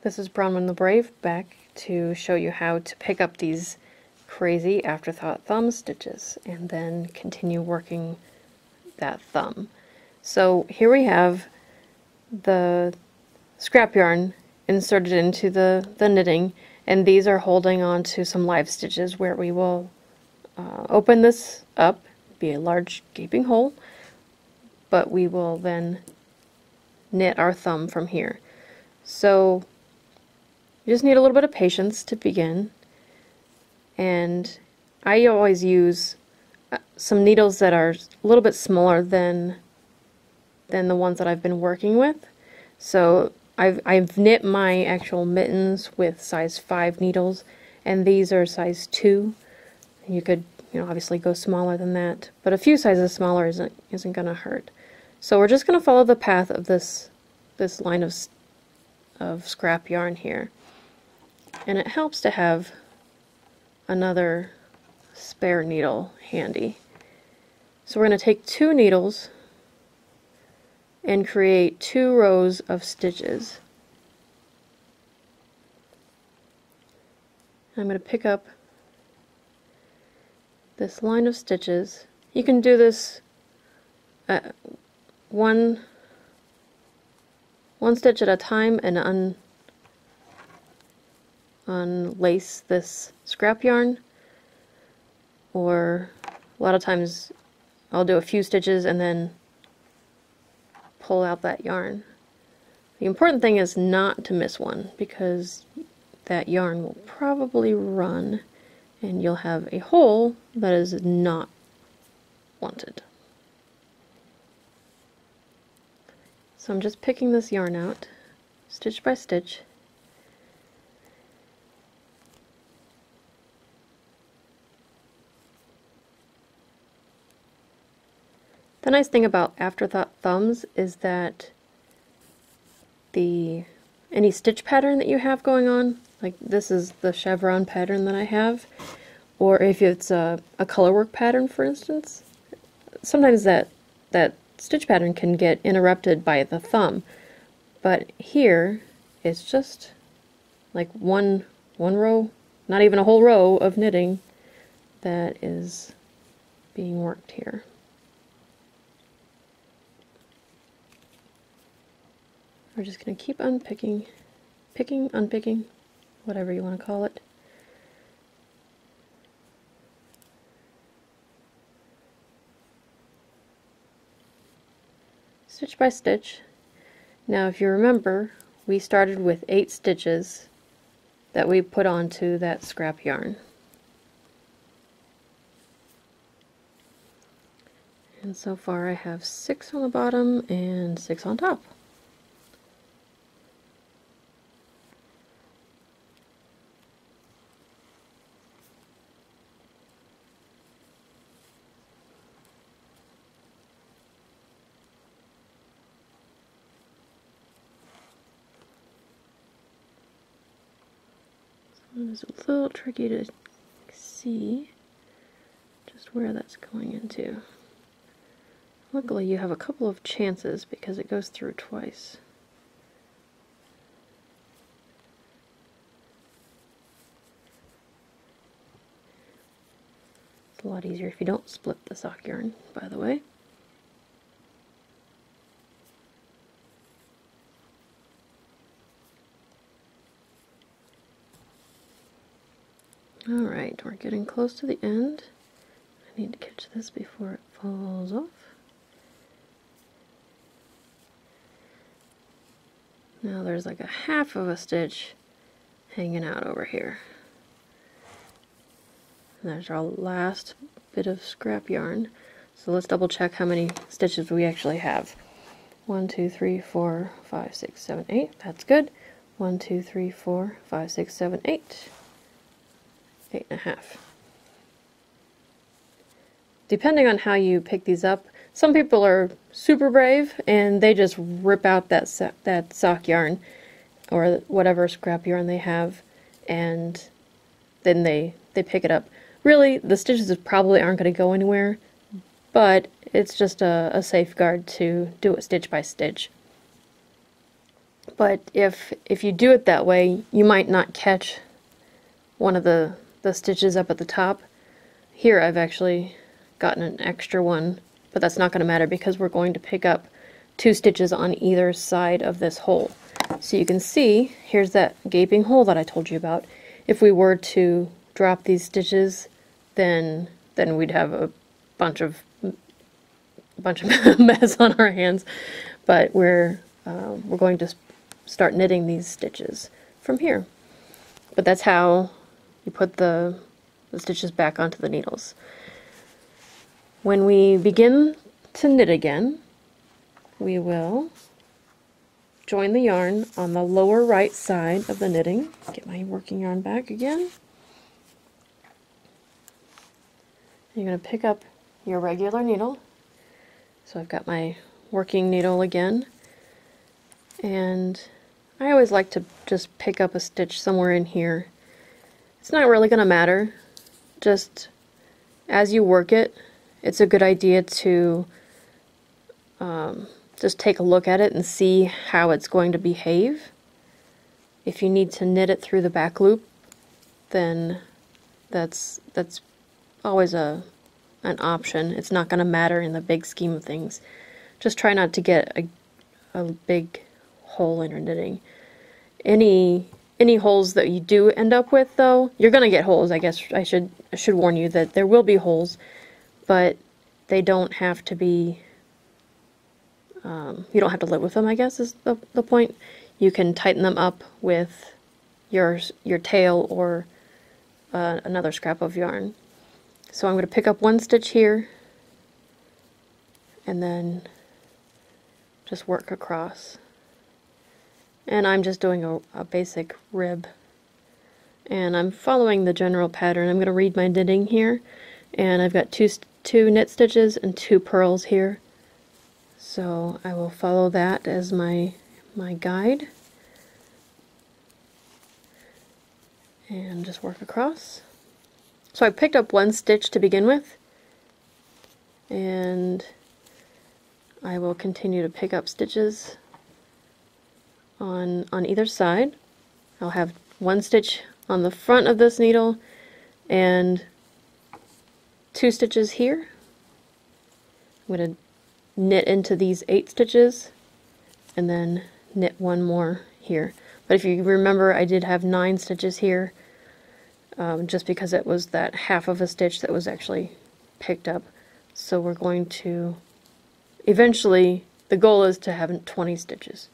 This is Bronwyn the Brave back to show you how to pick up these crazy Afterthought Thumb stitches and then continue working that thumb. So here we have the scrap yarn inserted into the knitting, and these are holding on to some live stitches where we will open this up, be a large gaping hole, but we will then knit our thumb from here. So you just need a little bit of patience to begin, and I always use some needles that are a little bit smaller than the ones that I've been working with. So I've knit my actual mittens with size 5 needles, and these are size 2. You could, obviously go smaller than that, but a few sizes smaller isn't going to hurt. So we're just going to follow the path of this line of scrap yarn here. And it helps to have another spare needle handy. So we're going to take 2 needles and create 2 rows of stitches. I'm going to pick up this line of stitches. You can do this one stitch at a time and unlace this scrap yarn, or a lot of times I'll do a few stitches and then pull out that yarn. The important thing is not to miss one, because that yarn will probably run and you'll have a hole that is not wanted. So I'm just picking this yarn out stitch by stitch. The nice thing about Afterthought Thumbs is that any stitch pattern that you have going on, like this is the chevron pattern that I have, or if it's a colorwork pattern, for instance, sometimes that stitch pattern can get interrupted by the thumb. But here it's just like one row, not even a whole row of knitting that is being worked here. We're just going to keep unpicking, unpicking, whatever you want to call it. Stitch by stitch. Now if you remember, we started with 8 stitches that we put onto that scrap yarn. And so far I have 6 on the bottom and 6 on top. It's a little tricky to see just where that's going into. Luckily you have a couple of chances because it goes through twice. It's a lot easier if you don't split the sock yarn, by the way. Alright, we're getting close to the end. I need to catch this before it falls off. Now there's like a half of a stitch hanging out over here. And there's our last bit of scrap yarn. So let's double check how many stitches we actually have. 1, 2, 3, 4, 5, 6, 7, 8. That's good. 1, 2, 3, 4, 5, 6, 7, 8. 8.5. Depending on how you pick these up, some people are super brave and they just rip out that sock yarn or whatever scrap yarn they have, and then they pick it up. Really, the stitches probably aren't going to go anywhere, but it's just a safeguard to do it stitch by stitch. But if you do it that way, you might not catch one of the stitches up at the top. Here I've actually gotten an extra one, but that's not going to matter because we're going to pick up 2 stitches on either side of this hole. So you can see, here's that gaping hole that I told you about. If we were to drop these stitches, then we'd have a bunch of mess on our hands. But we're going to start knitting these stitches from here. But that's how you put the stitches back onto the needles. When we begin to knit again, we will join the yarn on the lower right side of the knitting. Get my working yarn back again. You're going to pick up your regular needle. So I've got my working needle again, and I always like to just pick up a stitch somewhere in here. It's not really going to matter, just as you work it, it's a good idea to just take a look at it and see how it's going to behave. If you need to knit it through the back loop, then that's always an option. It's not going to matter in the big scheme of things. Just try not to get a big hole in your knitting. Any holes that you do end up with, though, you're going to get holes. I guess I should warn you that there will be holes, but they don't have to be, you don't have to live with them, I guess is the point. You can tighten them up with your tail or another scrap of yarn. So I'm going to pick up one stitch here and then just work across. And I'm just doing a basic rib. And I'm following the general pattern. I'm going to read my knitting here. And I've got two knit stitches and 2 purls here. So I will follow that as my guide. And just work across. So I picked up 1 stitch to begin with, and I will continue to pick up stitches on either side. I'll have 1 stitch on the front of this needle and 2 stitches here. I'm going to knit into these 8 stitches and then knit 1 more here. But if you remember, I did have 9 stitches here. Just because it was that half of a stitch that was actually picked up. So we're going to, eventually, the goal is to have 20 stitches.